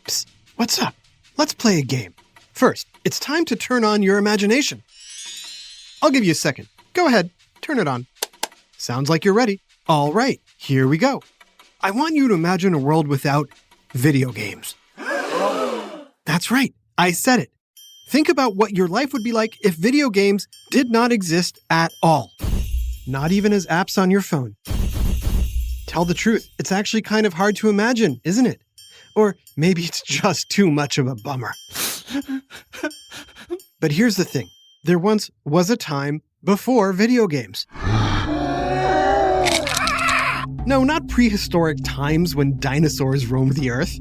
Psst, what's up? Let's play a game. First, it's time to turn on your imagination. I'll give you a second. Go ahead, turn it on. Sounds like you're ready. All right, here we go. I want you to imagine a world without video games. That's right, I said it. Think about what your life would be like if video games did not exist at all. Not even as apps on your phone. Tell the truth, it's actually kind of hard to imagine, isn't it? Or maybe it's just too much of a bummer. But here's the thing. There once was a time before video games. No, not prehistoric times when dinosaurs roamed the earth.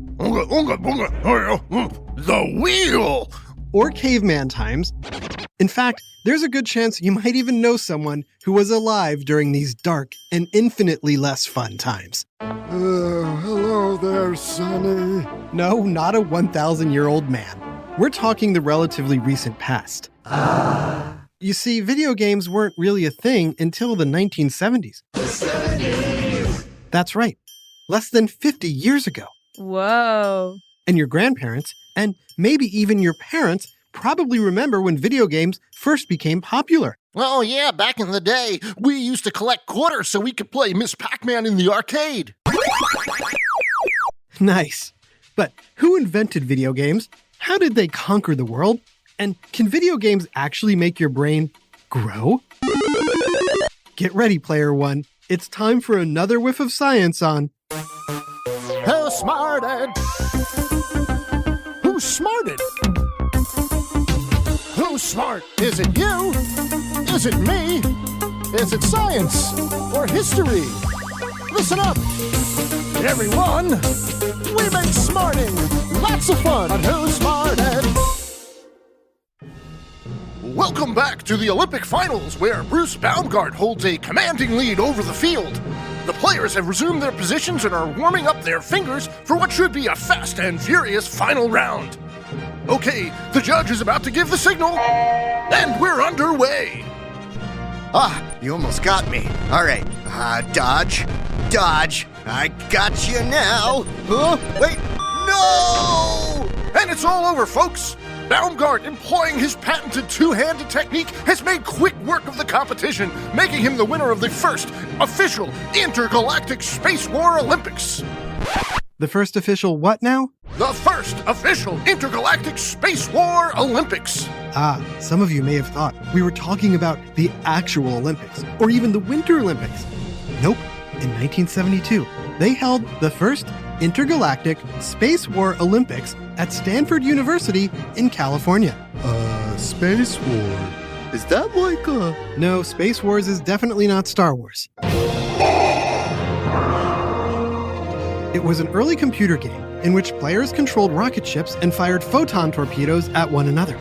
The wheel! Or caveman times. In fact, there's a good chance you might even know someone who was alive during these dark and infinitely less fun times. Hello there, Sonny. No, not a 1,000-year-old man. We're talking the relatively recent past. You see, video games weren't really a thing until the 1970s. The 70s! That's right. Less than 50 years ago. Whoa. And your grandparents, and maybe even your parents, probably remember when video games first became popular. Oh yeah, back in the day, we used to collect quarters so we could play Miss Pac-Man in the arcade. Nice. But who invented video games? How did they conquer the world? And can video games actually make your brain grow? Get ready, Player One. It's time for another whiff of science on Who smarted? Who's smarted? Who's smart? Is it you? Is it me? Is it science or history? Listen up, everyone. We make smarting lots of fun on Who's Smarted. Welcome back to the Olympic finals, where Bruce Baumgart holds a commanding lead over the field. The players have resumed their positions and are warming up their fingers for what should be a fast and furious final round. Okay, the judge is about to give the signal, and we're underway. You almost got me. All right, dodge. I got you now. Wait, no! And it's all over, folks. Baumgart, employing his patented two-handed technique, has made quick work of the competition, making him the winner of the first official Intergalactic Space War Olympics. the first official what now? The first official Intergalactic Space War Olympics. Some of you may have thought we were talking about the actual Olympics, or even the Winter Olympics. Nope. In 1972, they held the first Intergalactic Space War Olympics at Stanford University in California. Space War. Is that like a... No, Space Wars is definitely not Star Wars. It was an early computer game in which players controlled rocket ships and fired photon torpedoes at one another.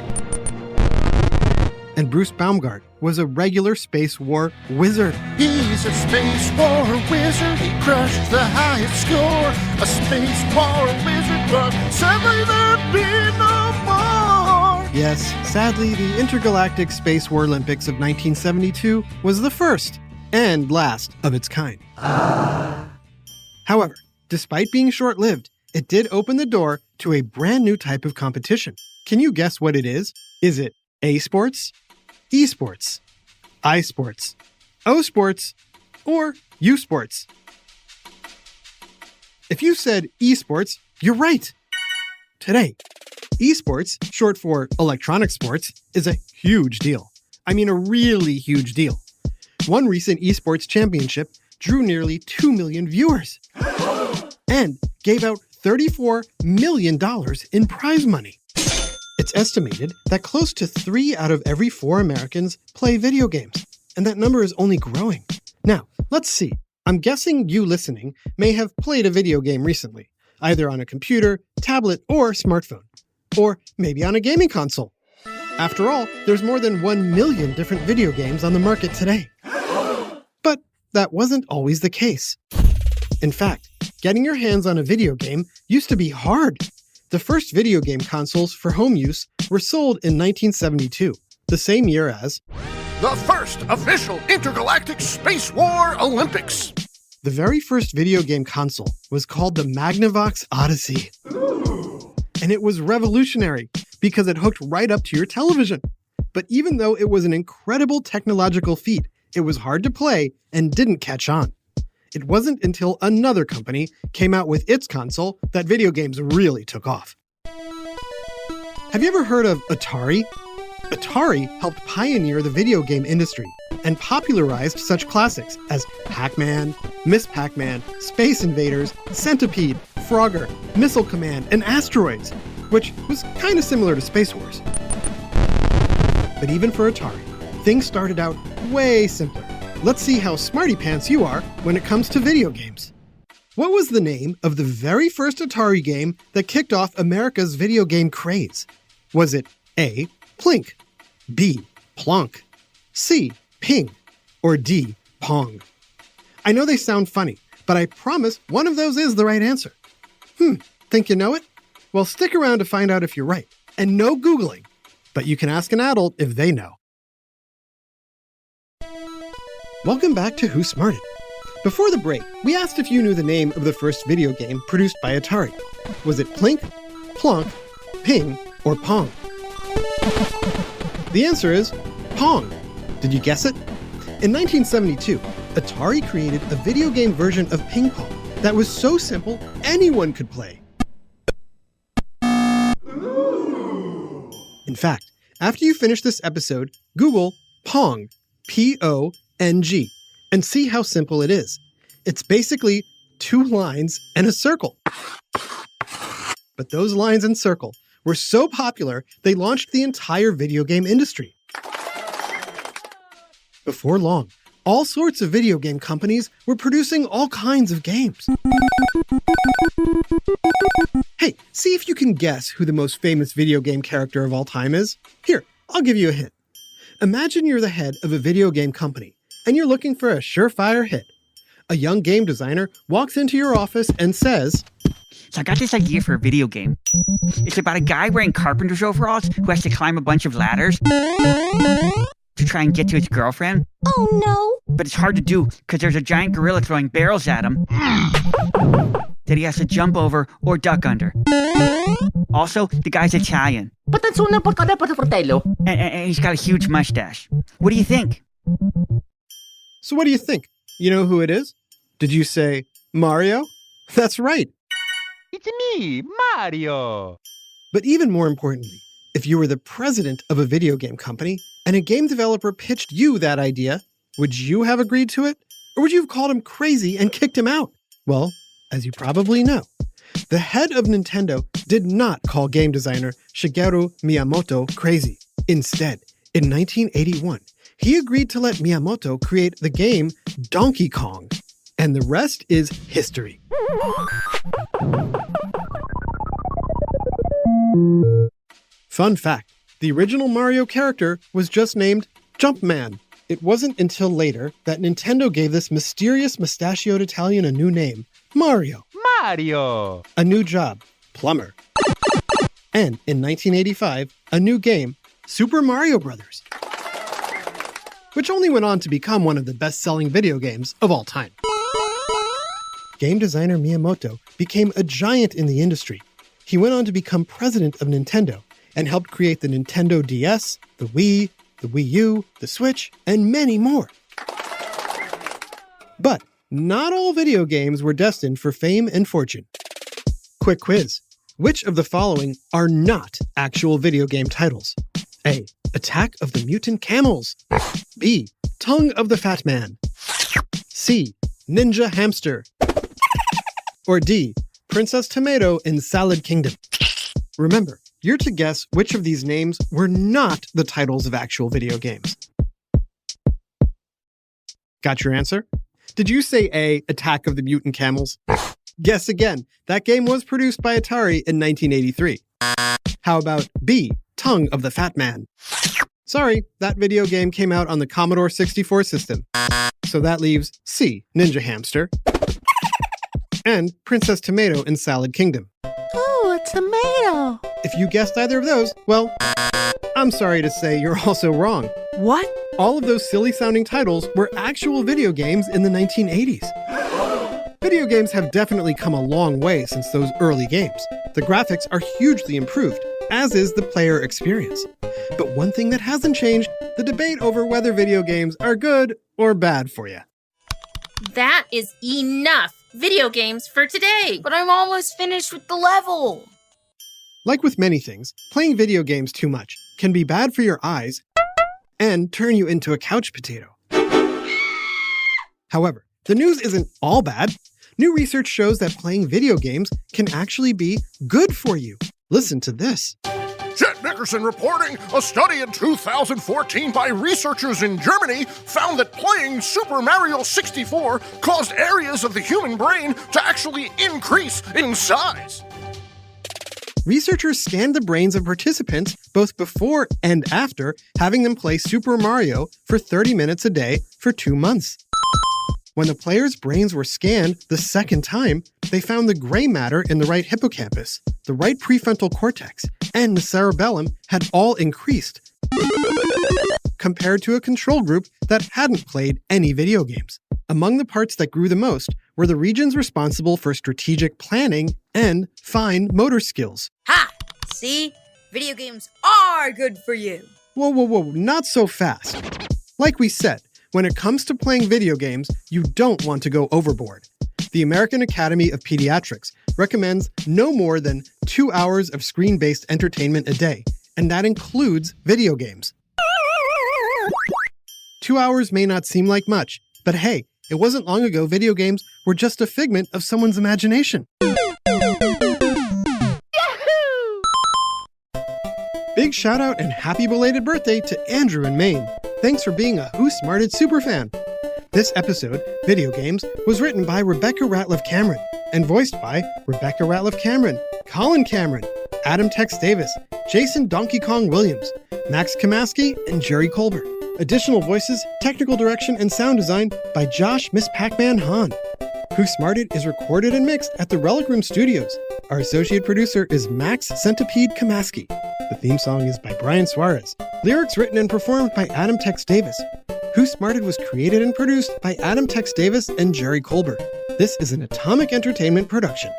And Bruce Baumgart was a regular Space War wizard. He's a Space War wizard. He crushed the highest score. A Space War wizard, but sadly there'd be no more. Yes, sadly, the Intergalactic Space War Olympics of 1972 was the first and last of its kind. However, despite being short-lived, it did open the door to a brand new type of competition. Can you guess what it is? Is it A-sports, E-sports, I-sports, O-sports, or U-sports? If you said E-sports, you're right. Today, esports, short for electronic sports, is a huge deal. I mean, a really huge deal. One recent esports championship drew nearly 2 million viewers and gave out $34 million in prize money. It's estimated that close to 3 out of every 4 Americans play video games, and that number is only growing. Now, let's see. I'm guessing you listening may have played a video game recently, either on a computer, tablet, or smartphone, or maybe on a gaming console. After all, there's more than 1 million different video games on the market today. But that wasn't always the case. In fact, getting your hands on a video game used to be hard. The first video game consoles for home use were sold in 1972, the same year as the first official Intergalactic Space War Olympics. The very first video game console was called the Magnavox Odyssey. and it was revolutionary because it hooked right up to your television. But even though it was an incredible technological feat, it was hard to play and didn't catch on. It wasn't until another company came out with its console that video games really took off. Have you ever heard of Atari? Atari helped pioneer the video game industry and popularized such classics as Pac-Man, Miss Pac-Man, Space Invaders, Centipede, Frogger, Missile Command, and Asteroids, which was kind of similar to Space Wars. But even for Atari, things started out way simpler. Let's see how smarty pants you are when it comes to video games. What was the name of the very first Atari game that kicked off America's video game craze? Was it A, Plink, B, Plonk, C, Ping, or D, Pong? I know they sound funny, but I promise one of those is the right answer. Think you know it? Well, stick around to find out if you're right. And no Googling, but you can ask an adult if they know. Welcome back to Who Smarted. Before the break, we asked if you knew the name of the first video game produced by Atari. Was it Plink, Plonk, Ping, or Pong? The answer is Pong. Did you guess it? In 1972, Atari created a video game version of ping pong that was so simple anyone could play. In fact, after you finish this episode, Google Pong, P-O-N-G, and see how simple it is. It's basically 2 lines and a circle. But those lines and circle were so popular, they launched the entire video game industry. Before long, all sorts of video game companies were producing all kinds of games. Hey, see if you can guess who the most famous video game character of all time is. Here, I'll give you a hint. Imagine you're the head of a video game company, and you're looking for a surefire hit. A young game designer walks into your office and says, "So I got this idea for a video game. It's about a guy wearing carpenter's overalls who has to climb a bunch of ladders to try and get to his girlfriend. Oh no! But it's hard to do because there's a giant gorilla throwing barrels at him that he has to jump over or duck under. Also, the guy's Italian. Ba't ang sunan po kada pa sa fratello? And he's got a huge mustache. What do you think?" So what do you think? You know who it is? Did you say Mario? That's right. It's me, Mario. But even more importantly, if you were the president of a video game company and a game developer pitched you that idea, would you have agreed to it? Or would you have called him crazy and kicked him out? Well, as you probably know, the head of Nintendo did not call game designer Shigeru Miyamoto crazy. Instead, in 1981, he agreed to let Miyamoto create the game Donkey Kong. And the rest is history. Fun fact, the original Mario character was just named Jumpman. It wasn't until later that Nintendo gave this mysterious mustachioed Italian a new name, Mario. Mario. A new job, plumber. And in 1985, a new game, Super Mario Bros., which only went on to become one of the best-selling video games of all time. Game designer Miyamoto became a giant in the industry. He went on to become president of Nintendo and helped create the Nintendo DS, the Wii U, the Switch, and many more. But not all video games were destined for fame and fortune. Quick quiz. Which of the following are not actual video game titles? A. Attack of the Mutant Camels. B. Tongue of the Fat Man. C. Ninja Hamster. Or D. Princess Tomato in Salad Kingdom. Remember, you're to guess which of these names were not the titles of actual video games. Got your answer? Did you say A. Attack of the Mutant Camels? Guess again. That game was produced by Atari in 1983. How about B. Tongue of the Fat Man? Sorry, that video game came out on the Commodore 64 system. So that leaves C. Ninja Hamster. And Princess Tomato in Salad Kingdom. Oh, a tomato! If you guessed either of those, well, I'm sorry to say you're also wrong. What? All of those silly-sounding titles were actual video games in the 1980s. Video games have definitely come a long way since those early games. The graphics are hugely improved, as is the player experience. But one thing that hasn't changed, the debate over whether video games are good or bad for you. That is enough video games for today. But I'm almost finished with the level. Like with many things, playing video games too much can be bad for your eyes and turn you into a couch potato. However, the news isn't all bad. New research shows that playing video games can actually be good for you. Listen to this. Jet Nickerson reporting a study in 2014 by researchers in Germany found that playing Super Mario 64 caused areas of the human brain to actually increase in size. Researchers scanned the brains of participants both before and after having them play Super Mario for 30 minutes a day for 2 months. When the players' brains were scanned the second time, they found the gray matter in the right hippocampus, the right prefrontal cortex, and the cerebellum had all increased, compared to a control group that hadn't played any video games. Among the parts that grew the most were the regions responsible for strategic planning and fine motor skills. Ha! See? Video games are good for you. Whoa, not so fast. Like we said, when it comes to playing video games, you don't want to go overboard. The American Academy of Pediatrics recommends no more than 2 hours of screen-based entertainment a day, and that includes video games. 2 hours may not seem like much, but hey, it wasn't long ago video games were just a figment of someone's imagination. Big shout out and happy belated birthday to Andrew in Maine. Thanks for being a Who Smarted superfan. This episode, Video Games, was written by Rebecca Ratliff Cameron and voiced by Rebecca Ratliff Cameron, Colin Cameron, Adam Tex Davis, Jason Donkey Kong Williams, Max Kamaski, and Jerry Colbert. Additional voices, technical direction, and sound design by Josh Miss Pac-Man Hahn. Who Smarted is recorded and mixed at the Relic Room Studios. Our associate producer is Max Centipede Kamaski. The theme song is by Brian Suarez. Lyrics written and performed by Adam Tex Davis. Who Smarted was created and produced by Adam Tex Davis and Jerry Colbert. This is an Atomic Entertainment production.